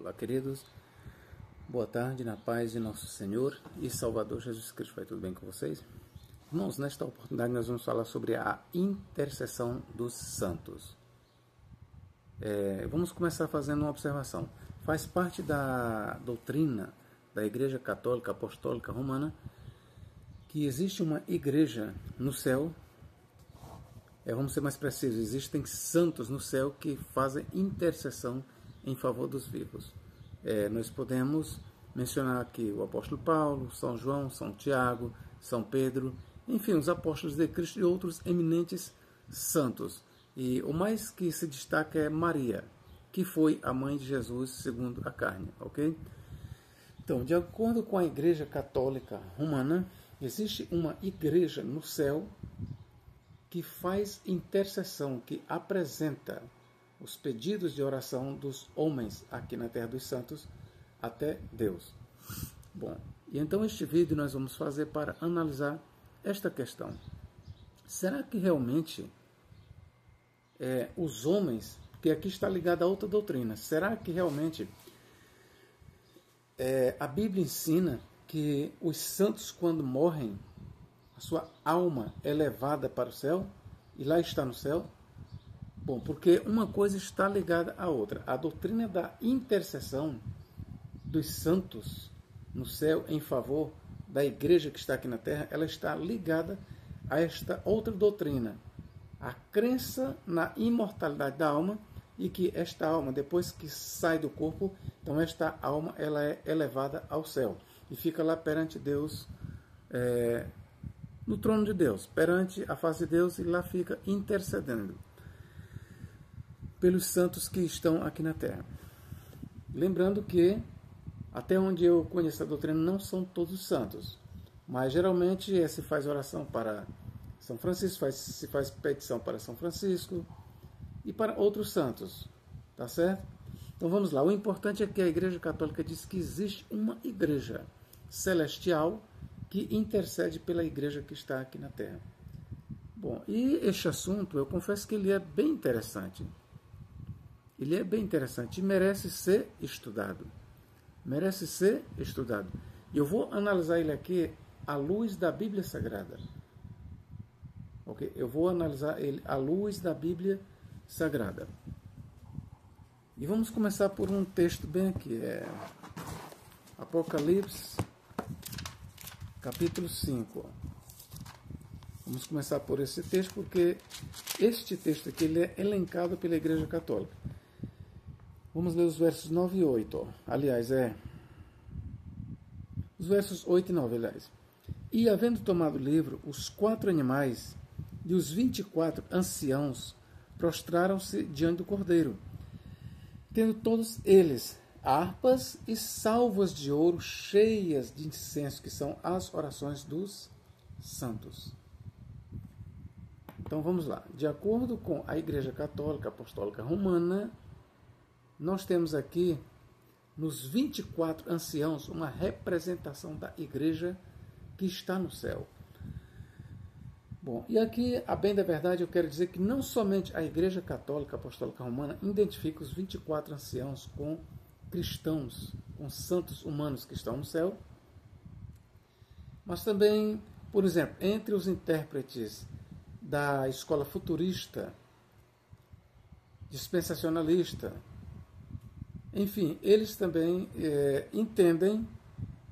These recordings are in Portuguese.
Olá, queridos. Boa tarde, na paz de nosso Senhor e Salvador Jesus Cristo. Vai tudo bem com vocês? Irmãos, nesta oportunidade nós vamos falar sobre a intercessão dos santos. Vamos começar fazendo uma observação. Faz parte da doutrina da Igreja Católica Apostólica Romana que existe uma igreja no céu. Vamos ser mais precisos, existem santos no céu que fazem intercessão em favor dos vivos. Nós podemos mencionar aqui o apóstolo Paulo, São João, São Tiago, São Pedro, enfim, os apóstolos de Cristo e outros eminentes santos. E o mais que se destaca é Maria, que foi a mãe de Jesus segundo a carne, ok? Então, de acordo com a Igreja Católica Romana, existe uma igreja no céu que faz intercessão, que apresenta os pedidos de oração dos homens aqui na Terra dos Santos até Deus. Bom, e então este vídeo nós vamos fazer para analisar esta questão. Será que realmente os homens, porque aqui está ligado a outra doutrina, será que realmente a Bíblia ensina que os santos, quando morrem, a sua alma é levada para o céu e lá está no céu? Bom, porque uma coisa está ligada à outra. A doutrina da intercessão dos santos no céu em favor da igreja que está aqui na terra, ela está ligada a esta outra doutrina. A crença na imortalidade da alma e que esta alma, depois que sai do corpo, então esta alma ela é elevada ao céu e fica lá perante Deus, no trono de Deus, perante a face de Deus, e lá fica intercedendo pelos santos que estão aqui na terra. Lembrando que, até onde eu conheço a doutrina, não são todos santos, mas geralmente se faz oração para São Francisco, se faz petição para São Francisco e para outros santos, tá certo? Então vamos lá, o importante é que a Igreja Católica diz que existe uma igreja celestial que intercede pela igreja que está aqui na terra. Bom, e este assunto, eu confesso que ele é bem interessante. Ele é bem interessante e merece ser estudado. Merece ser estudado. E eu vou analisar ele aqui à luz da Bíblia Sagrada. Ok? Eu vou analisar ele à luz da Bíblia Sagrada. E vamos começar por um texto bem aqui. Apocalipse, capítulo 5. Vamos começar por esse texto, porque este texto aqui ele é elencado pela Igreja Católica. Vamos ler os versos 9 e 8. Aliás, os versos 8 e 9, aliás. E, havendo tomado o livro, os 4 animais e os 24 anciãos prostraram-se diante do Cordeiro, tendo todos eles harpas e salvas de ouro cheias de incenso, que são as orações dos santos. Então vamos lá. De acordo com a Igreja Católica Apostólica Romana, nós temos aqui nos 24 anciãos uma representação da igreja que está no céu. Bom, e aqui, a bem da verdade, eu quero dizer que não somente a Igreja Católica Apostólica Romana identifica os 24 anciãos com cristãos, com santos humanos que estão no céu, mas também, por exemplo, entre os intérpretes da escola futurista, dispensacionalista, enfim, eles também entendem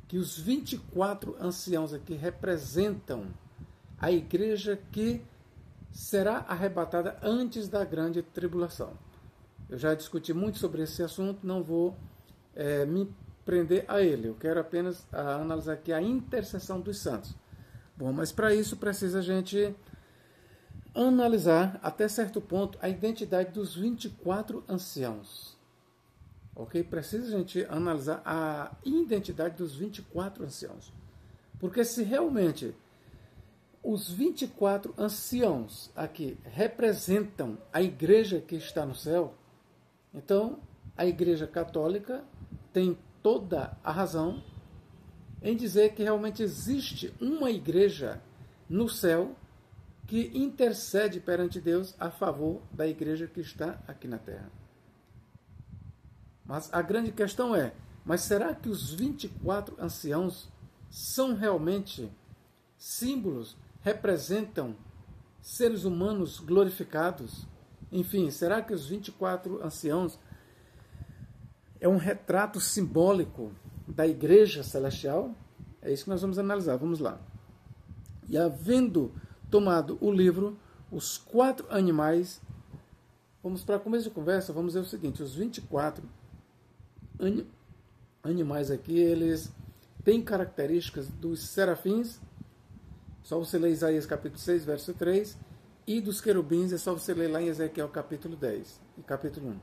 que os 24 anciãos aqui representam a igreja que será arrebatada antes da grande tribulação. Eu já discuti muito sobre esse assunto, não vou me prender a ele. Eu quero apenas analisar aqui a intercessão dos santos. Bom, mas para isso precisa a gente analisar até certo ponto a identidade dos 24 anciãos. Ok? Precisa a gente analisar a identidade dos 24 anciãos. Porque se realmente os 24 anciãos aqui representam a igreja que está no céu, então a Igreja Católica tem toda a razão em dizer que realmente existe uma igreja no céu que intercede perante Deus a favor da igreja que está aqui na terra. Mas a grande questão é, mas será que os 24 anciãos são realmente símbolos, representam seres humanos glorificados? Enfim, será que os 24 anciãos é um retrato simbólico da igreja celestial? É isso que nós vamos analisar. Vamos lá. E havendo tomado o livro, os 4 animais, vamos para começo de conversa, vamos ver o seguinte, os 24 animais aqui, eles têm características dos serafins, só você ler Isaías capítulo 6, verso 3, e dos querubins, é só você ler lá em Ezequiel capítulo 10 e capítulo 1.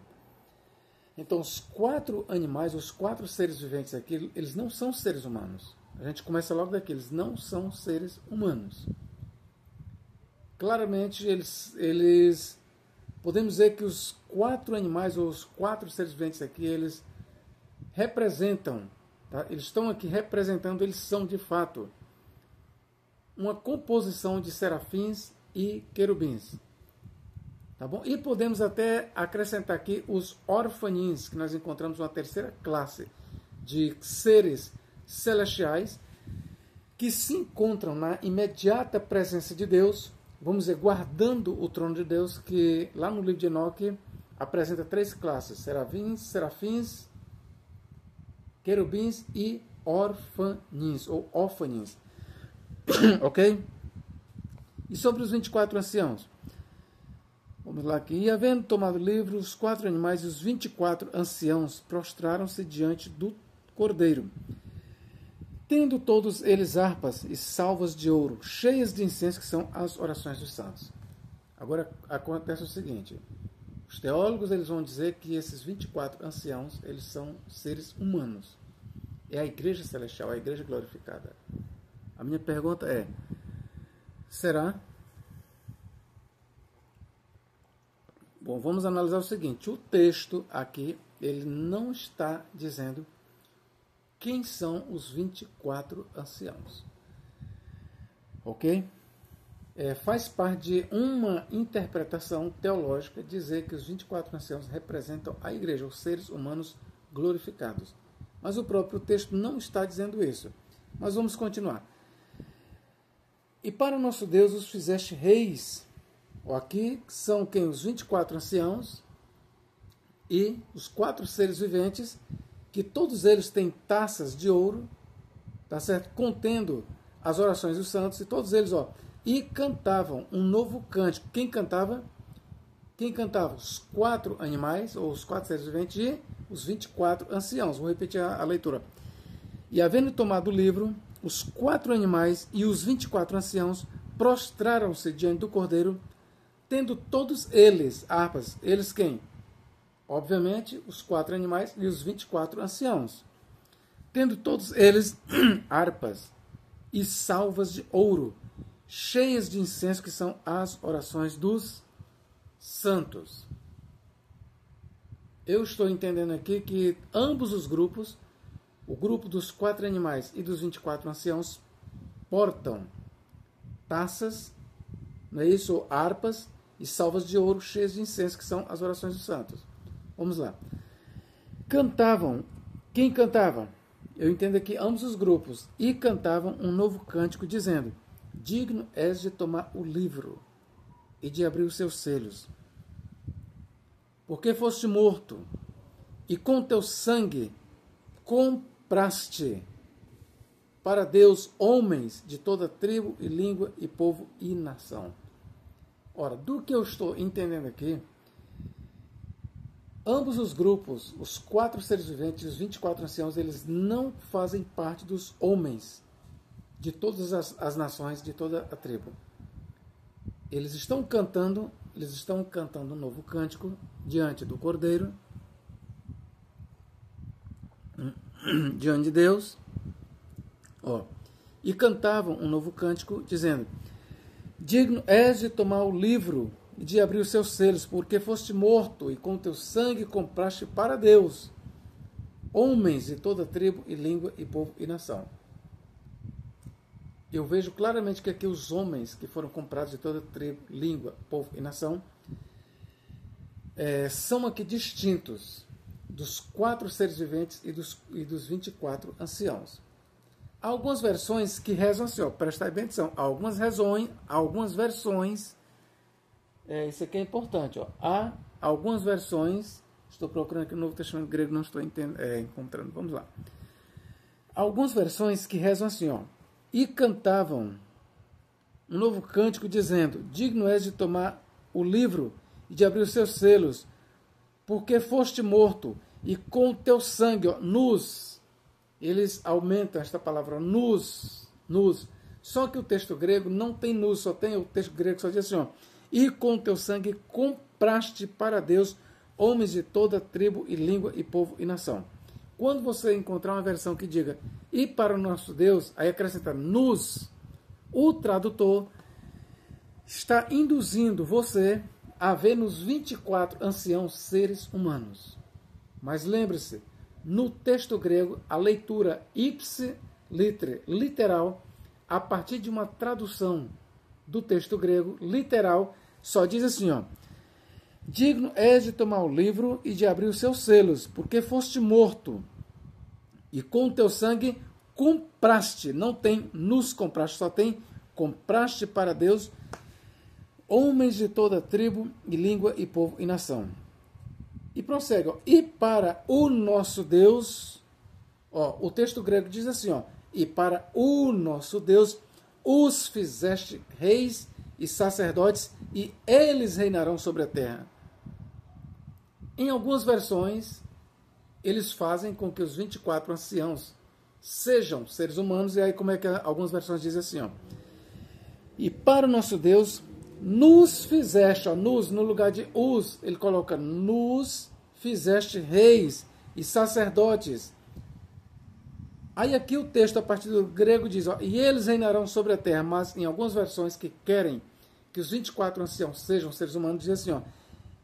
Então, os 4 animais, os 4 seres viventes aqui, eles não são seres humanos. A gente começa logo daqui, eles não são seres humanos. Claramente, eles podemos dizer que os 4 animais, ou os 4 seres viventes aqui, eles representam, tá? Eles estão aqui representando, eles são de fato uma composição de serafins e querubins. Tá bom? E podemos até acrescentar aqui os orfanins, que nós encontramos uma terceira classe de seres celestiais que se encontram na imediata presença de Deus, vamos dizer, guardando o trono de Deus, que lá no livro de Enoque apresenta 3 classes, serafins, querubins e orfanins, ou orfanins. Ok? E sobre os 24 anciãos? Vamos lá aqui. E havendo tomado o livro, os 4 animais e os 24 anciãos prostraram-se diante do Cordeiro, tendo todos eles harpas e salvas de ouro, cheias de incenso, que são as orações dos santos. Agora acontece o seguinte, os teólogos eles vão dizer que esses 24 anciãos, eles são seres humanos. É a igreja celestial, a igreja glorificada. A minha pergunta é, será? Bom, vamos analisar o seguinte, o texto aqui, ele não está dizendo quem são os 24 anciãos. Ok? Faz parte de uma interpretação teológica dizer que os 24 anciãos representam a igreja, os seres humanos glorificados. Mas o próprio texto não está dizendo isso. Mas vamos continuar. E para o nosso Deus os fizeste reis. Aqui são quem? Os 24 anciãos e os 4 seres viventes, que todos eles têm taças de ouro, tá certo? Contendo as orações dos santos, e todos eles, e cantavam um novo cântico. Quem cantava? Quem cantava? Os 4 animais, ou os 4 seres viventes, e os 24 anciãos. Vou repetir a leitura. E havendo tomado o livro, os 4 animais e os 24 anciãos prostraram-se diante do Cordeiro, tendo todos eles harpas. Eles quem? Obviamente, os 4 animais e os 24 anciãos. Tendo todos eles harpas e salvas de ouro, cheias de incenso, que são as orações dos santos. Eu estou entendendo aqui que ambos os grupos, o grupo dos 4 animais e dos 24 anciãos, portam taças, não é isso? Ou harpas e salvas de ouro cheias de incenso, que são as orações dos santos. Vamos lá. Cantavam. Quem cantava? Eu entendo aqui ambos os grupos. E cantavam um novo cântico, dizendo: digno és de tomar o livro e de abrir os seus selos. Porque foste morto, e com teu sangue compraste para Deus homens de toda tribo e língua e povo e nação. Ora, do que eu estou entendendo aqui, ambos os grupos, os 4 seres viventes e os 24 anciãos, eles não fazem parte dos homens de todas as nações, de toda a tribo. Eles estão cantando um novo cântico diante do Cordeiro, diante de Deus, e cantavam um novo cântico, dizendo: digno és de tomar o livro e de abrir os seus selos, porque foste morto, e com teu sangue compraste para Deus homens de toda tribo e língua e povo e nação. Eu vejo claramente que aqui os homens que foram comprados de toda tribo, língua, povo e nação são aqui distintos. dos 4 seres viventes e dos 24 anciãos. Há algumas versões que rezam assim, ó, presta bem atenção, algumas versões, isso aqui é importante, ó, há algumas versões, estou procurando aqui no Novo Testamento grego, não estou encontrando, vamos lá. Algumas versões que rezam assim, ó, e cantavam um novo cântico dizendo, digno és de tomar o livro e de abrir os seus selos, porque foste morto, e com o teu sangue, ó, eles aumentam esta palavra, nus. Só que o texto grego não tem nus, só tem o texto grego, só diz assim, ó, e com o teu sangue compraste para Deus homens de toda tribo e língua e povo e nação. Quando você encontrar uma versão que diga, e para o nosso Deus, aí acrescenta nus, o tradutor está induzindo você a ver nos 24 anciãos seres humanos. Mas lembre-se, no texto grego, a leitura ipse litere, literal, a partir de uma tradução do texto grego, literal, só diz assim, ó, digno és de tomar o livro e de abrir os seus selos, porque foste morto, e com o teu sangue compraste, não tem nos compraste, só tem compraste para Deus homens de toda tribo e língua e povo e nação. E prossegue, ó, e para o nosso Deus, ó, o texto grego diz assim, ó, e para o nosso Deus os fizeste reis e sacerdotes, e eles reinarão sobre a terra. Em algumas versões, eles fazem com que os 24 anciãos sejam seres humanos, e aí como é que algumas versões dizem assim, ó, e para o nosso Deus nos fizeste, ó, nos, no lugar de os, ele coloca nos fizeste reis e sacerdotes. Aí aqui o texto a partir do grego diz, ó, e eles reinarão sobre a terra, mas em algumas versões que querem que os 24 anciãos sejam seres humanos, diz assim, ó,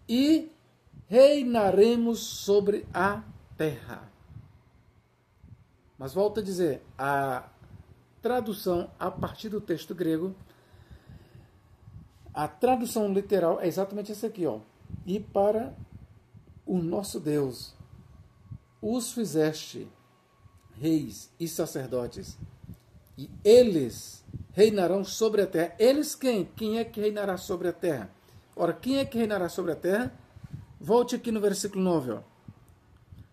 e reinaremos sobre a terra. Mas volto a dizer, a tradução a partir do texto grego, a tradução literal é exatamente essa aqui, ó. E para o nosso Deus os fizeste reis e sacerdotes, e eles reinarão sobre a terra. Eles quem? Quem é que reinará sobre a terra? Ora, quem é que reinará sobre a terra? Volte aqui no versículo 9, ó.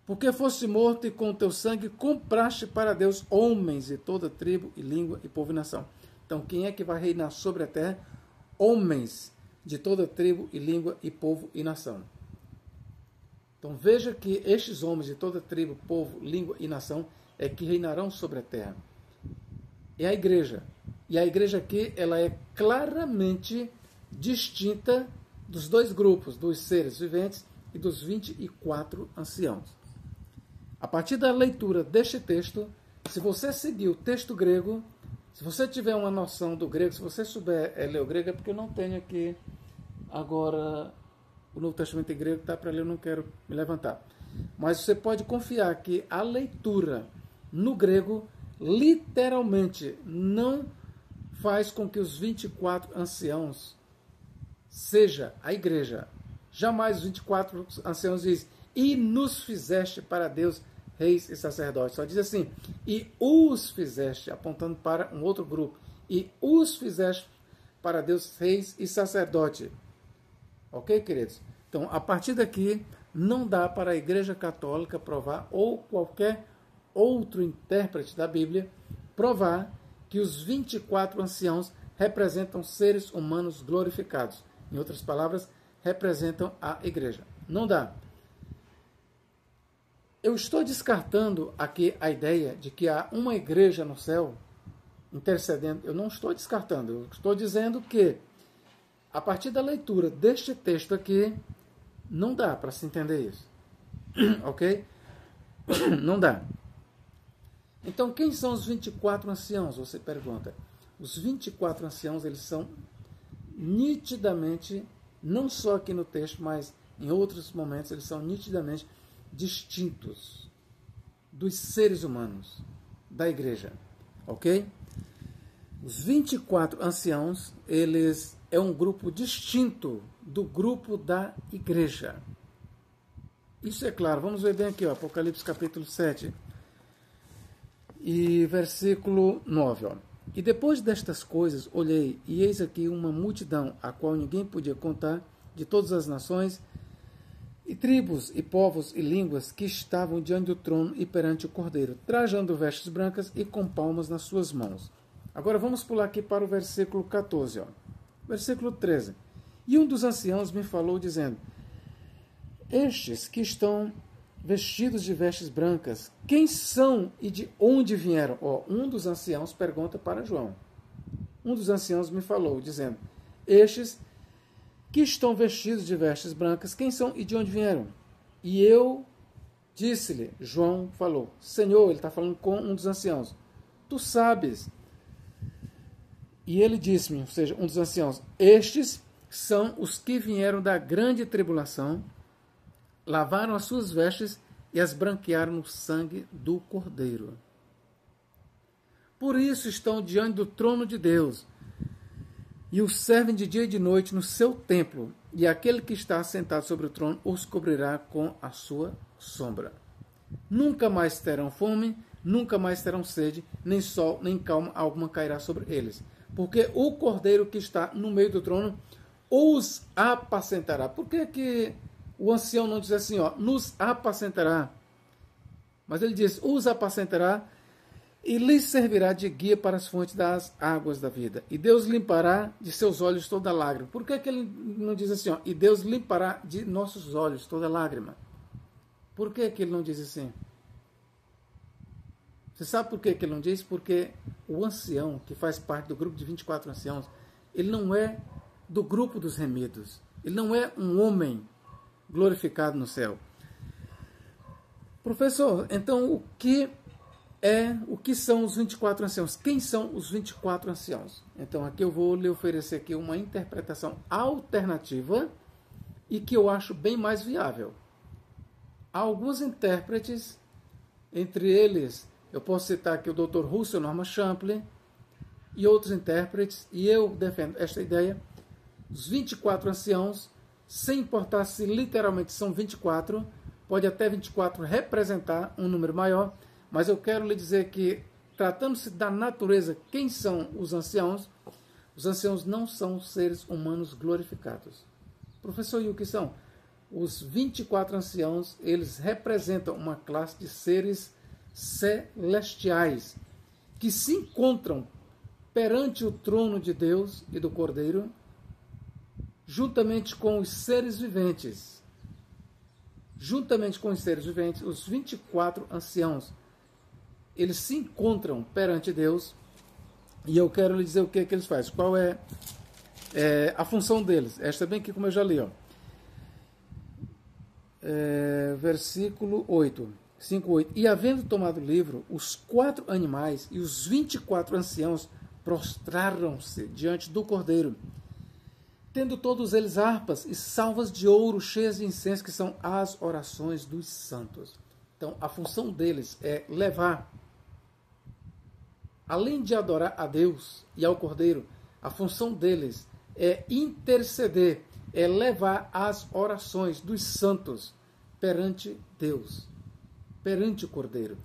Porque foste morto e com o teu sangue compraste para Deus homens de toda tribo e língua e povo e nação. Então, quem é que vai reinar sobre a terra? Homens de toda tribo e língua e povo e nação. Então veja que estes homens de toda tribo, povo, língua e nação é que reinarão sobre a terra. É a igreja. E a igreja aqui ela é claramente distinta dos dois grupos, dos seres viventes e dos 24 anciãos. A partir da leitura deste texto, se você seguir o texto grego, se você tiver uma noção do grego, se você souber ler o grego, é porque eu não tenho aqui agora o Novo Testamento em grego, está para ler, eu não quero me levantar. Mas você pode confiar que a leitura no grego, literalmente, não faz com que os 24 anciãos seja a igreja. Jamais os 24 anciãos dizem, e nos fizeste para Deus reis e sacerdotes. Só diz assim, e os fizeste, apontando para um outro grupo, e os fizeste para Deus reis e sacerdote. Ok, queridos? Então, a partir daqui, não dá para a Igreja Católica provar, ou qualquer outro intérprete da Bíblia, provar que os 24 anciãos representam seres humanos glorificados. Em outras palavras, representam a igreja. Não dá. Eu estou descartando aqui a ideia de que há uma igreja no céu intercedendo. Eu não estou descartando. Eu estou dizendo que, a partir da leitura deste texto aqui, não dá para se entender isso. Ok? Não dá. Então, quem são os 24 anciãos? Você pergunta. Os 24 anciãos, eles são nitidamente, não só aqui no texto, mas em outros momentos, eles são nitidamente distintos dos seres humanos da igreja. Ok? Os 24 anciãos, eles é um grupo distinto do grupo da igreja. Isso é claro. Vamos ver bem aqui, ó, Apocalipse capítulo 7 e versículo 9. Ó. E depois destas coisas olhei, e eis aqui uma multidão, a qual ninguém podia contar, de todas as nações, e tribos, e povos, e línguas, que estavam diante do trono e perante o Cordeiro, trajando vestes brancas e com palmas nas suas mãos. Agora vamos pular aqui para o versículo 14. Ó. Versículo 13. E um dos anciãos me falou, dizendo: estes que estão vestidos de vestes brancas, quem são e de onde vieram? Ó, um dos anciãos pergunta para João. Um dos anciãos me falou, dizendo: estes que estão vestidos de vestes brancas, quem são e de onde vieram? E eu disse-lhe, João falou, Senhor, ele está falando com um dos anciãos, tu sabes. E ele disse-me, ou seja, um dos anciãos, estes são os que vieram da grande tribulação, lavaram as suas vestes e as branquearam no sangue do Cordeiro. Por isso estão diante do trono de Deus, e os servem de dia e de noite no seu templo, e aquele que está assentado sobre o trono os cobrirá com a sua sombra. Nunca mais terão fome, nunca mais terão sede, nem sol, nem calma alguma cairá sobre eles. Porque o Cordeiro que está no meio do trono os apacentará. Por que o ancião não diz assim, ó, nos apacentará? Mas ele diz, os apacentará e lhes servirá de guia para as fontes das águas da vida. E Deus limpará de seus olhos toda lágrima. Por que ele não diz assim, ó, e Deus limpará de nossos olhos toda lágrima? Por que ele não diz assim? Você sabe por que ele não diz? Porque o ancião, que faz parte do grupo de 24 anciãos, ele não é do grupo dos remidos. Ele não é um homem glorificado no céu. Professor, então o que são os 24 anciãos? Quem são os 24 anciãos? Então aqui eu vou lhe oferecer aqui uma interpretação alternativa e que eu acho bem mais viável. Há alguns intérpretes, entre eles eu posso citar aqui o Dr. Russell Norman Champlin e outros intérpretes, e eu defendo esta ideia. Os 24 anciãos, sem importar se literalmente são 24, pode até 24 representar um número maior, mas eu quero lhe dizer que, tratando-se da natureza, quem são os anciãos? Os anciãos não são seres humanos glorificados. Professor, e o que são? Os 24 anciãos, eles representam uma classe de seres celestiais que se encontram perante o trono de Deus e do Cordeiro, juntamente com os seres viventes. Juntamente com os seres viventes, os 24 anciãos, eles se encontram perante Deus, e eu quero lhe dizer o que eles fazem. Qual é a função deles? Esta bem aqui, como eu já li. Ó. Versículo 8. 5:8. E havendo tomado o livro, os 4 animais e os 24 anciãos prostraram-se diante do Cordeiro, tendo todos eles harpas e salvas de ouro cheias de incenso, que são as orações dos santos. Então, a função deles é levar, além de adorar a Deus e ao Cordeiro, a função deles é interceder, é levar as orações dos santos perante Deus, perante o Cordeiro.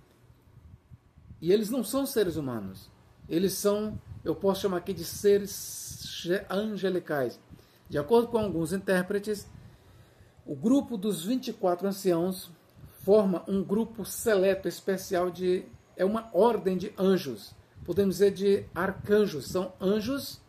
E eles não são seres humanos. Eles são, eu posso chamar aqui de seres angelicais. De acordo com alguns intérpretes, o grupo dos 24 anciãos forma um grupo seleto especial é uma ordem de anjos. Podemos dizer de arcanjos. São anjos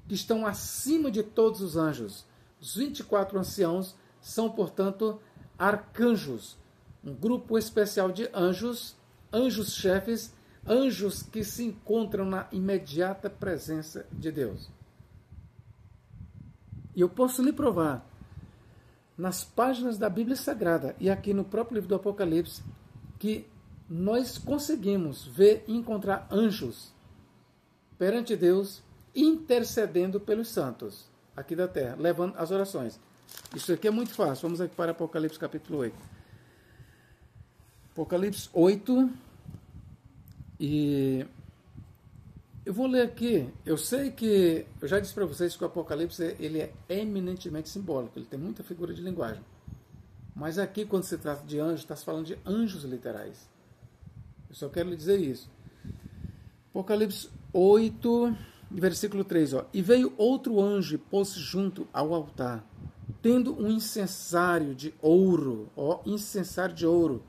que estão acima de todos os anjos. Os 24 anciãos são, portanto, arcanjos. Um grupo especial de anjos, anjos-chefes, anjos que se encontram na imediata presença de Deus. E eu posso lhe provar, nas páginas da Bíblia Sagrada e aqui no próprio livro do Apocalipse, que nós conseguimos ver e encontrar anjos perante Deus, intercedendo pelos santos aqui da terra, levando as orações. Isso aqui é muito fácil. Vamos aqui para Apocalipse capítulo 8. Apocalipse 8, e eu vou ler aqui. Eu sei que, eu já disse para vocês que o Apocalipse ele é eminentemente simbólico, ele tem muita figura de linguagem. Mas aqui, quando se trata de anjos, está se falando de anjos literais. Eu só quero lhe dizer isso. Apocalipse 8, versículo 3. Ó. E veio outro anjo e pôs-se junto ao altar, tendo um incensário de ouro. Ó, incensário de ouro.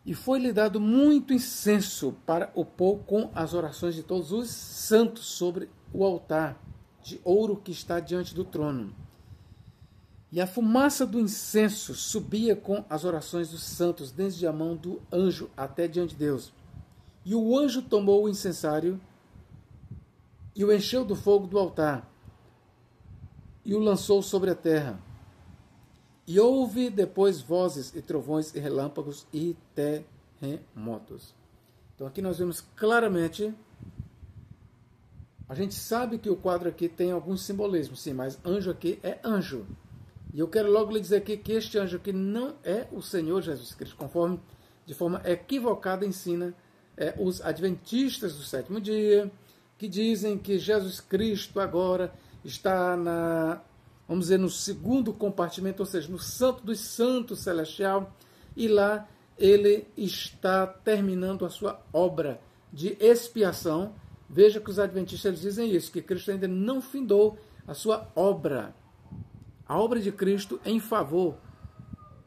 E foi-lhe dado muito incenso para o pôr com as orações de todos os santos sobre o altar de ouro que está diante do trono. E a fumaça do incenso subia com as orações dos santos, desde a mão do anjo até diante de Deus. E o anjo tomou o incensário e o encheu do fogo do altar e o lançou sobre a terra. E houve depois vozes e trovões e relâmpagos e terremotos. Então aqui nós vemos claramente, a gente sabe que o quadro aqui tem alguns simbolismos, sim, mas anjo aqui é anjo. E eu quero logo lhe dizer aqui que este anjo aqui não é o Senhor Jesus Cristo, conforme de forma equivocada ensina os adventistas do sétimo dia, que dizem que Jesus Cristo agora está vamos dizer, no segundo compartimento, ou seja, no Santo dos Santos Celestial, e lá ele está terminando a sua obra de expiação. Veja que os adventistas eles dizem isso, que Cristo ainda não findou a sua obra. A obra de Cristo em favor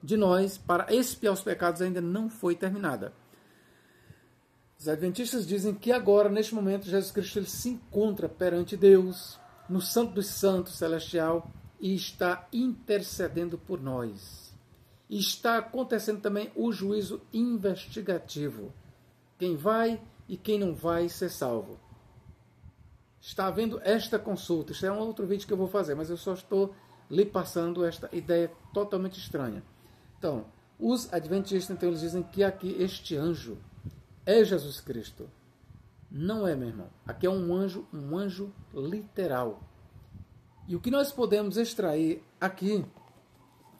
de nós, para expiar os pecados, ainda não foi terminada. Os adventistas dizem que agora, neste momento, Jesus Cristo ele se encontra perante Deus, no Santo dos Santos Celestial, e está intercedendo por nós. E está acontecendo também o juízo investigativo. Quem vai e quem não vai ser salvo. Está havendo esta consulta. Isso é um outro vídeo que eu vou fazer, mas eu só estou lhe passando esta ideia totalmente estranha. Então, os adventistas, então, eles dizem que aqui este anjo é Jesus Cristo. Não é, meu irmão. Aqui é um anjo literal. E o que nós podemos extrair aqui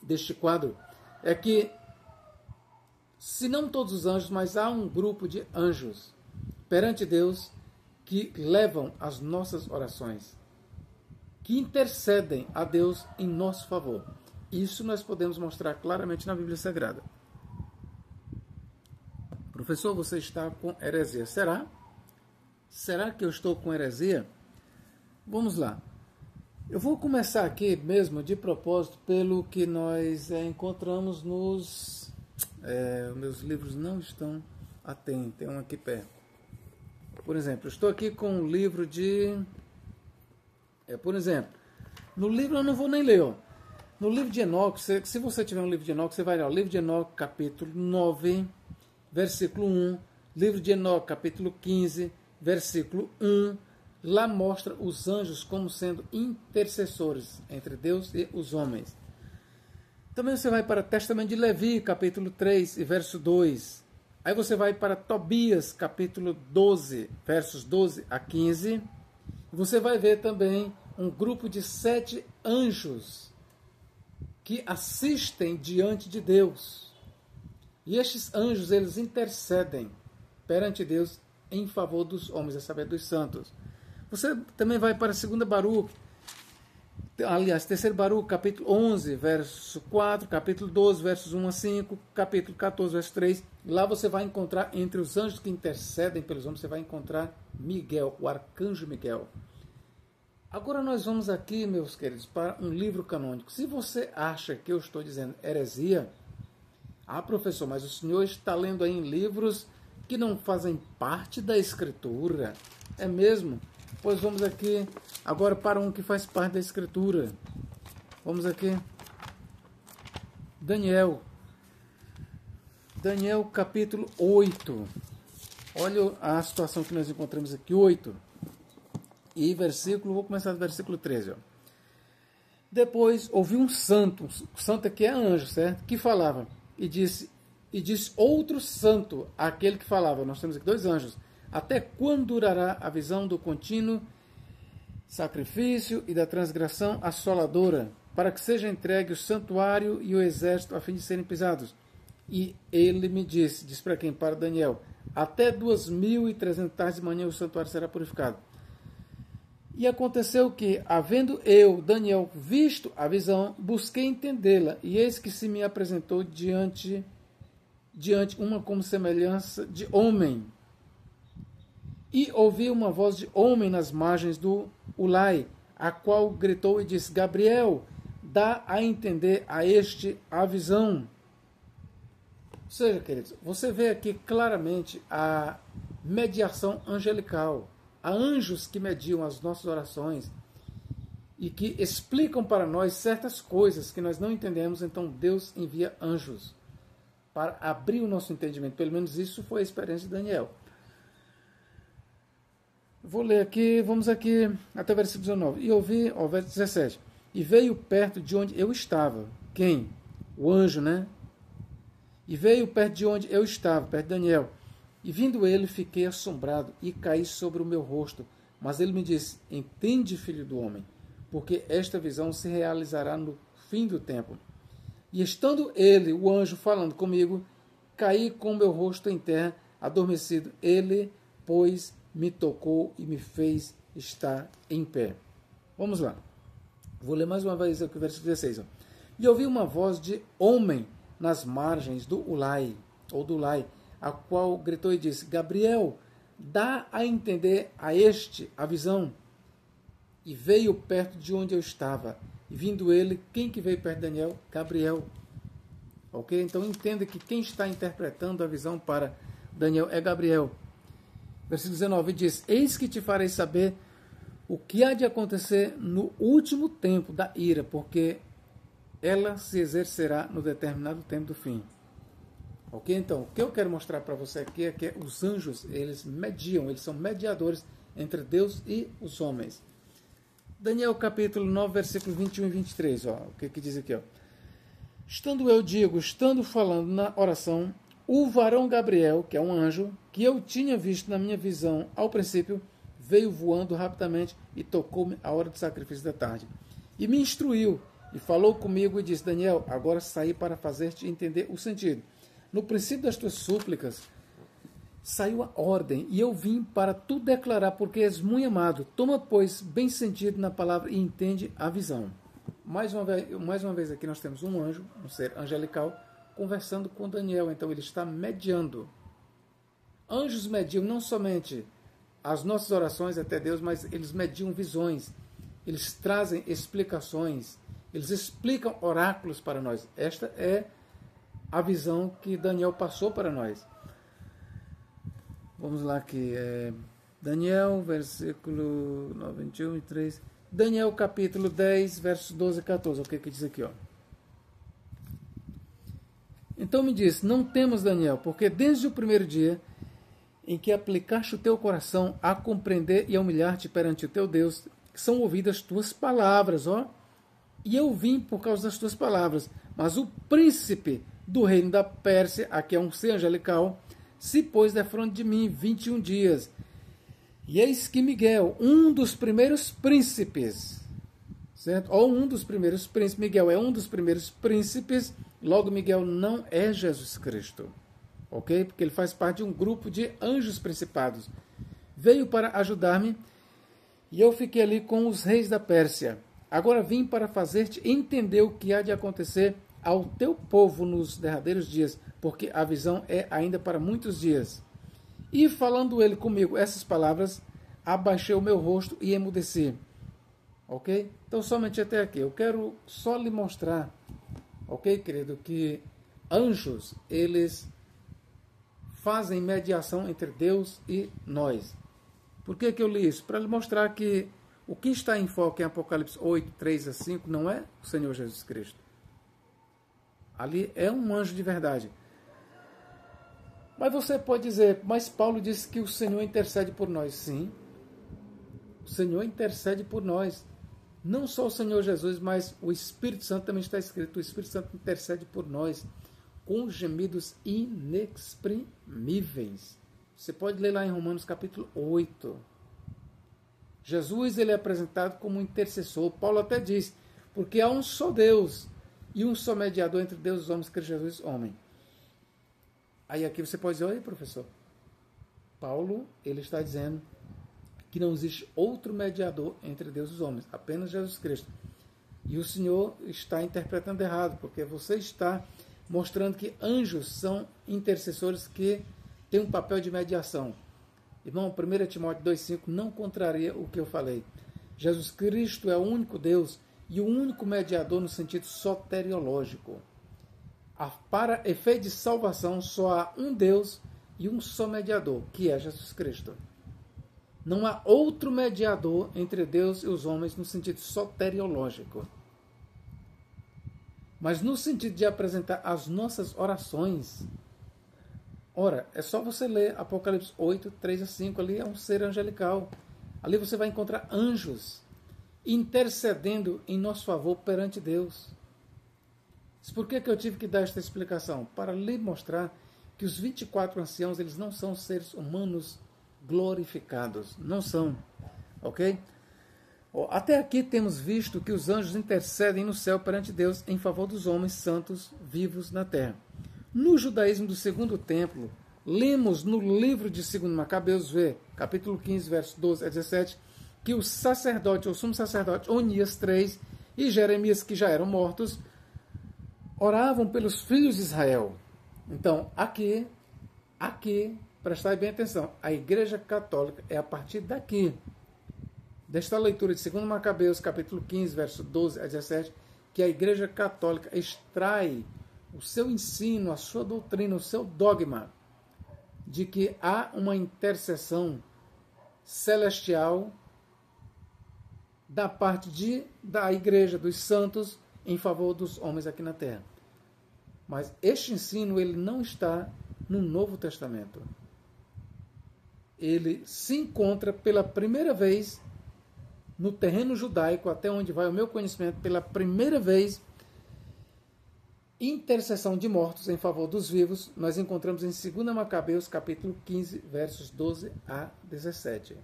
deste quadro é que, se não todos os anjos, mas há um grupo de anjos perante Deus que levam as nossas orações, que intercedem a Deus em nosso favor. Isso nós podemos mostrar claramente na Bíblia Sagrada. Professor, você está com heresia. Será? Será que eu estou com heresia? Vamos lá. Eu vou começar aqui mesmo, de propósito, pelo que nós encontramos nos... meus livros não estão atentos, tem um aqui perto. Por exemplo, eu estou aqui com um livro de... por exemplo, no livro eu não vou nem ler, ó. No livro de Enoque, se você tiver um livro de Enoque, você vai ler o livro de Enoque, capítulo 9, versículo 1, livro de Enoque, capítulo 15, versículo 1, lá mostra os anjos como sendo intercessores entre Deus e os homens. Também você vai para o Testamento de Levi, capítulo 3 e verso 2. Aí você vai para Tobias, capítulo 12, versos 12 a 15. Você vai ver também um grupo de 7 anjos que assistem diante de Deus. E estes anjos, eles intercedem perante Deus em favor dos homens, a saber, dos santos. Você também vai para 2 Baruque, aliás, 3 Baruque, capítulo 11, verso 4, capítulo 12, versos 1 a 5, capítulo 14, verso 3. Lá você vai encontrar, entre os anjos que intercedem pelos homens, você vai encontrar Miguel, o arcanjo Miguel. Agora nós vamos aqui, meus queridos, para um livro canônico. Se você acha que eu estou dizendo heresia, professor, mas o senhor está lendo aí em livros que não fazem parte da Escritura. É mesmo? Pois vamos aqui agora para um que faz parte da Escritura. Vamos aqui. Daniel. Daniel capítulo 8. Olha a situação que nós encontramos aqui, 8. E versículo, vou começar do versículo 13. Ó. Depois ouvi um santo aqui é anjo, certo? Que falava, e disse outro santo, aquele que falava. Nós temos aqui 2 anjos. Até quando durará a visão do contínuo sacrifício e da transgressão assoladora, para que seja entregue o santuário e o exército a fim de serem pisados? E ele me disse para quem? Para Daniel, até 2.300 tardes de manhã o santuário será purificado. E aconteceu que, havendo eu, Daniel, visto a visão, busquei entendê-la, e eis que se me apresentou diante uma como semelhança de homem. E ouvi uma voz de homem nas margens do Ulai, a qual gritou e disse: Gabriel, dá a entender a este a visão. Ou seja, queridos, você vê aqui claramente a mediação angelical. Há anjos que mediam as nossas orações e que explicam para nós certas coisas que nós não entendemos, então Deus envia anjos para abrir o nosso entendimento. Pelo menos isso foi a experiência de Daniel. Vou ler aqui, vamos aqui até o versículo 19. E ouvi, verso 17. E veio perto de onde eu estava. Quem? O anjo, né? E veio perto de onde eu estava, perto de Daniel. E vindo ele, fiquei assombrado e caí sobre o meu rosto. Mas ele me disse: Entende, filho do homem, porque esta visão se realizará no fim do tempo. E estando ele, o anjo, falando comigo, caí com o meu rosto em terra, adormecido. Ele, pois, me tocou e me fez estar em pé. Vamos lá. Vou ler mais uma vez aqui o versículo 16. Ó. E ouvi uma voz de homem nas margens do Ulai, ou do Ulai, a qual gritou e disse: Gabriel, dá a entender a este a visão. E veio perto de onde eu estava. E vindo ele, quem que veio perto de Daniel? Gabriel. Ok? Então entenda que quem está interpretando a visão para Daniel é Gabriel. Versículo 19 diz: Eis que te farei saber o que há de acontecer no último tempo da ira, porque ela se exercerá no determinado tempo do fim. Ok? Então, o que eu quero mostrar para você aqui é que os anjos, eles mediam, eles são mediadores entre Deus e os homens. Daniel capítulo 9, versículo 21 e 23, ó, o que diz aqui? Ó. Estando falando na oração, o varão Gabriel, que é um anjo, que eu tinha visto na minha visão ao princípio, veio voando rapidamente e tocou-me à hora do sacrifício da tarde. E me instruiu, e falou comigo e disse: Daniel, agora saí para fazer-te entender o sentido. No princípio das tuas súplicas, saiu a ordem, e eu vim para tu declarar, porque és muito amado. Toma, pois, bem sentido na palavra e entende a visão. Mais uma vez aqui nós temos um anjo, um ser angelical, conversando com Daniel. Então ele está mediando. Anjos mediam não somente as nossas orações até Deus, mas eles mediam visões. Eles trazem explicações. Eles explicam oráculos para nós. Esta é a visão que Daniel passou para nós. Vamos lá aqui. Daniel, versículo 21 e 3. Daniel, capítulo 10, versos 12 e 14. O que diz aqui? Ó? Então me diz: Não temas, Daniel, porque desde o primeiro dia em que aplicaste o teu coração a compreender e a humilhar-te perante o teu Deus, são ouvidas tuas palavras, ó. E eu vim por causa das tuas palavras. Mas o príncipe do reino da Pérsia, aqui é um ser angelical, se pôs defronte de mim 21 dias. E eis que Miguel, um dos primeiros príncipes, certo? Ou um dos primeiros príncipes, Miguel é um dos primeiros príncipes, logo Miguel não é Jesus Cristo, ok? Porque ele faz parte de um grupo de anjos principados. Veio para ajudar-me e eu fiquei ali com os reis da Pérsia. Agora vim para fazer-te entender o que há de acontecer ao teu povo nos derradeiros dias, porque a visão é ainda para muitos dias. E falando ele comigo essas palavras, abaixei o meu rosto e emudeci. Ok? Então somente até aqui. Eu quero só lhe mostrar, ok, querido, que anjos, eles fazem mediação entre Deus e nós. Por que eu li isso? Para lhe mostrar que o que está em foco em Apocalipse 8, 3 a 5 não é o Senhor Jesus Cristo. Ali é um anjo de verdade. Mas você pode dizer: mas Paulo disse que o Senhor intercede por nós. Sim, o Senhor intercede por nós. Não só o Senhor Jesus, mas o Espírito Santo também está escrito. O Espírito Santo intercede por nós com gemidos inexprimíveis. Você pode ler lá em Romanos capítulo 8. Jesus, ele é apresentado como um intercessor. Paulo até diz: porque há um só Deus e um só mediador entre Deus e os homens, Cristo Jesus, homem. Aí aqui você pode dizer: olha, professor, Paulo, ele está dizendo que não existe outro mediador entre Deus e os homens, apenas Jesus Cristo. E o Senhor está interpretando errado, porque você está mostrando que anjos são intercessores que têm um papel de mediação. Irmão, 1 Timóteo 2,5 não contraria o que eu falei. Jesus Cristo é o único Deus e o único mediador no sentido soteriológico. Para efeito de salvação, só há um Deus e um só mediador, que é Jesus Cristo. Não há outro mediador entre Deus e os homens no sentido soteriológico. Mas no sentido de apresentar as nossas orações, ora, é só você ler Apocalipse 8, 3 a 5, ali é um ser angelical. Ali você vai encontrar anjos intercedendo em nosso favor perante Deus. Por que eu tive que dar esta explicação? Para lhe mostrar que os 24 anciãos, eles não são seres humanos glorificados. Não são. Ok? Até aqui temos visto que os anjos intercedem no céu perante Deus em favor dos homens santos vivos na terra. No judaísmo do segundo templo, lemos no livro de 2 Macabeus, capítulo 15, versos 12 a 17, que o sacerdote, o sumo sacerdote Onias III e Jeremias, que já eram mortos, oravam pelos filhos de Israel. Então, aqui, prestai bem atenção, a Igreja Católica é a partir daqui, desta leitura de 2 Macabeus, capítulo 15, verso 12 a 17, que a Igreja Católica extrai o seu ensino, a sua doutrina, o seu dogma, de que há uma intercessão celestial da parte da Igreja, dos santos, em favor dos homens aqui na Terra. Mas este ensino, ele não está no Novo Testamento. Ele se encontra pela primeira vez no terreno judaico, até onde vai o meu conhecimento, pela primeira vez, intercessão de mortos em favor dos vivos, nós encontramos em 2 Macabeus, capítulo 15, versos 12 a 17.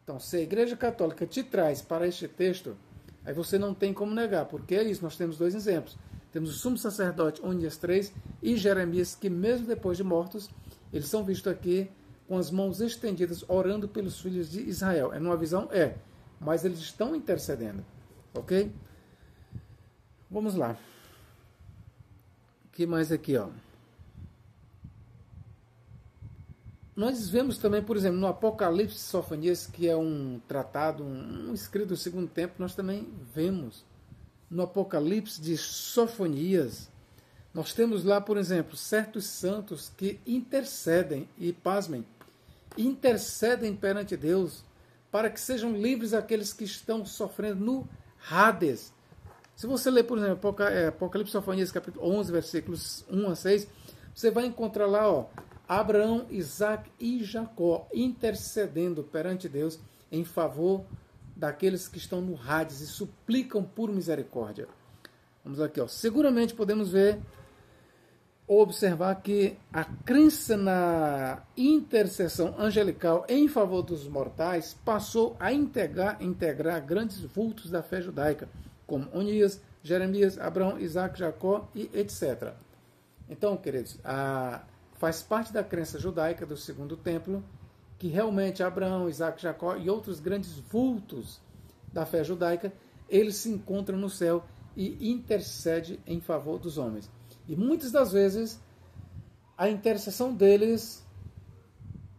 Então, se a Igreja Católica te traz para este texto, aí você não tem como negar, porque é isso, nós temos dois exemplos. Temos o sumo sacerdote Onias III e Jeremias, que mesmo depois de mortos, eles são vistos aqui com as mãos estendidas, orando pelos filhos de Israel. É numa visão? É. Mas eles estão intercedendo. Ok? Vamos lá. O que mais aqui, ó? Nós vemos também, por exemplo, no Apocalipse de Sofonias, que é um tratado, um escrito do segundo tempo, nós também vemos no Apocalipse de Sofonias, nós temos lá, por exemplo, certos santos que intercedem, e pasmem, intercedem perante Deus para que sejam livres aqueles que estão sofrendo no Hades. Se você ler, por exemplo, Apocalipse de Sofonias, capítulo 11, versículos 1 a 6, você vai encontrar lá, ó, Abraão, Isaac e Jacó intercedendo perante Deus em favor daqueles que estão no Hades e suplicam por misericórdia. Vamos aqui, ó. Seguramente podemos ver ou observar que a crença na intercessão angelical em favor dos mortais passou a integrar grandes vultos da fé judaica, como Onias, Jeremias, Abraão, Isaac, Jacó e etc. Então, queridos, faz parte da crença judaica do segundo templo que realmente Abraão, Isaac, Jacó e outros grandes vultos da fé judaica, eles se encontram no céu e intercedem em favor dos homens. E muitas das vezes a intercessão deles,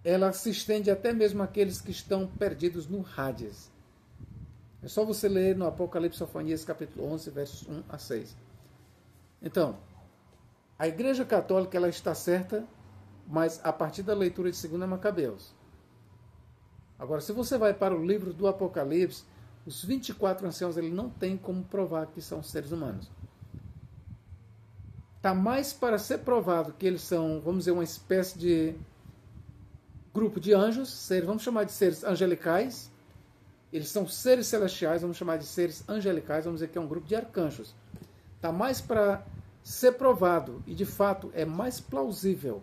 ela se estende até mesmo àqueles que estão perdidos no Hades. É só você ler no Apocalipse Sofonias, capítulo 11, versos 1 a 6. Então, a Igreja Católica, ela está certa, mas a partir da leitura de 2 Macabeus. Agora, se você vai para o livro do Apocalipse, os 24 anciãos, ele não tem como provar que são seres humanos. Está mais para ser provado que eles são, vamos dizer, uma espécie de grupo de anjos, seres, vamos chamar de seres angelicais. Eles são seres celestiais, vamos chamar de seres angelicais, vamos dizer que é um grupo de arcanjos. Está mais para ser provado, e de fato é mais plausível,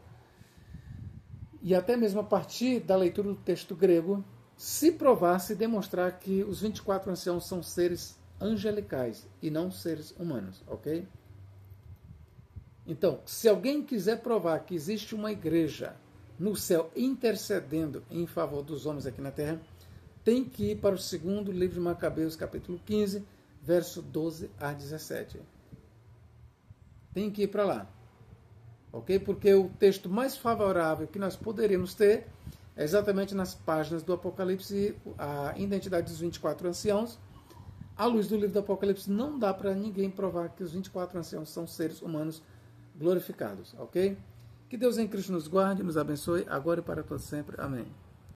e até mesmo a partir da leitura do texto grego, se provar, se demonstrar que os 24 anciãos são seres angelicais e não seres humanos, ok? Então, se alguém quiser provar que existe uma igreja no céu intercedendo em favor dos homens aqui na terra, tem que ir para o segundo livro de Macabeus, capítulo 15, verso 12 a 17. Tem que ir para lá. Ok? Porque o texto mais favorável que nós poderíamos ter é exatamente nas páginas do Apocalipse, a identidade dos 24 anciãos. À luz do livro do Apocalipse, não dá para ninguém provar que os 24 anciãos são seres humanos glorificados. Ok? Que Deus em Cristo nos guarde, nos abençoe, agora e para todos sempre. Amém.